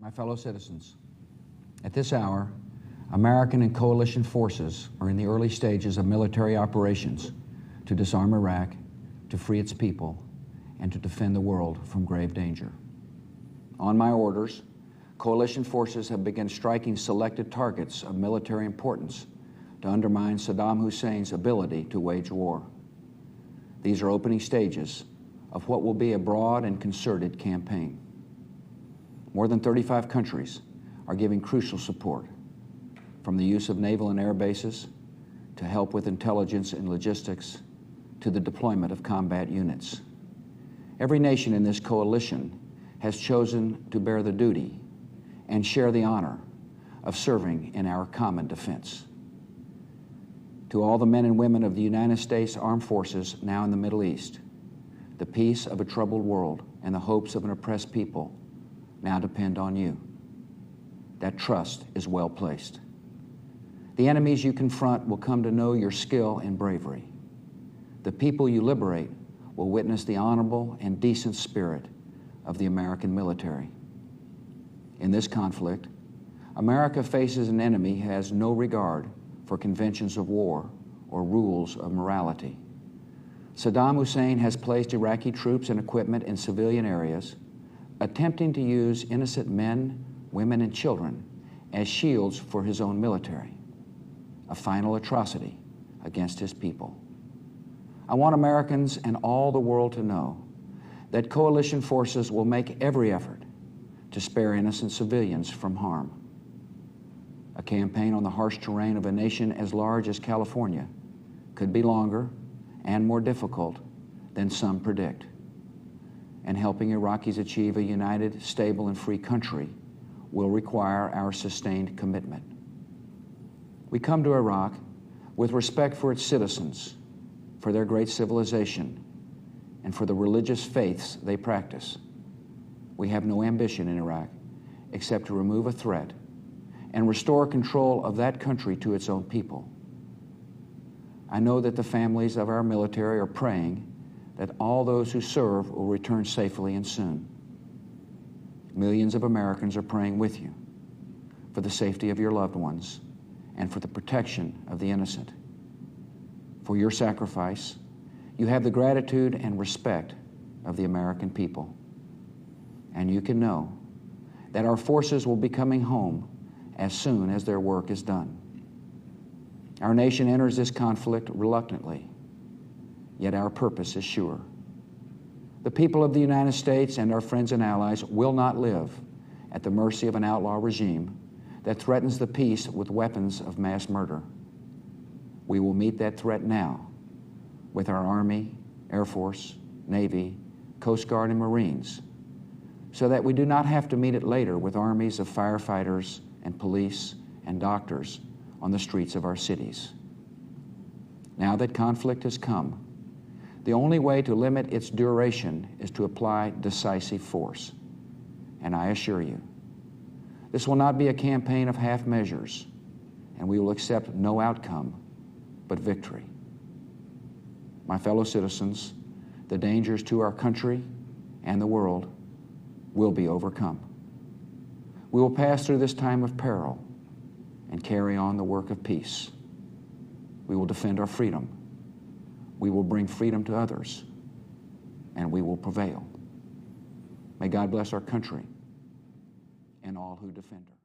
My fellow citizens, at this hour, American and coalition forces are in the early stages of military operations to disarm Iraq, to free its people, and to defend the world from grave danger. On my orders, coalition forces have begun striking selected targets of military importance to undermine Saddam Hussein's ability to wage war. These are opening stages of what will be a broad and concerted campaign. More than 35 countries are giving crucial support, from the use of naval and air bases to help with intelligence and logistics to the deployment of combat units. Every nation in this coalition has chosen to bear the duty and share the honor of serving in our common defense. To all the men and women of the United States Armed Forces now in the Middle East, the peace of a troubled world and the hopes of an oppressed people now depend on you. That trust is well placed. The enemies you confront will come to know your skill and bravery. The people you liberate will witness the honorable and decent spirit of the American military. In this conflict, America faces an enemy who has no regard for conventions of war or rules of morality. Saddam Hussein has placed Iraqi troops and equipment in civilian areas, attempting to use innocent men, women, and children as shields for his own military, a final atrocity against his people. I want Americans and all the world to know that coalition forces will make every effort to spare innocent civilians from harm. A campaign on the harsh terrain of a nation as large as California could be longer and more difficult than some predict. And helping Iraqis achieve a united, stable, and free country will require our sustained commitment. We come to Iraq with respect for its citizens, for their great civilization, and for the religious faiths they practice. We have no ambition in Iraq except to remove a threat and restore control of that country to its own people. I know that the families of our military are praying that all those who serve will return safely and soon. Millions of Americans are praying with you for the safety of your loved ones and for the protection of the innocent. For your sacrifice, you have the gratitude and respect of the American people. And you can know that our forces will be coming home as soon as their work is done. Our nation enters this conflict reluctantly, yet our purpose is sure. The people of the United States and our friends and allies will not live at the mercy of an outlaw regime that threatens the peace with weapons of mass murder. We will meet that threat now with our Army, Air Force, Navy, Coast Guard, and Marines, so that we do not have to meet it later with armies of firefighters and police and doctors on the streets of our cities. Now that conflict has come, the only way to limit its duration is to apply decisive force. And I assure you, this will not be a campaign of half measures, and we will accept no outcome but victory. My fellow citizens, the dangers to our country and the world will be overcome. We will pass through this time of peril and carry on the work of peace. We will defend our freedom. We will bring freedom to others, and we will prevail. May God bless our country and all who defend her.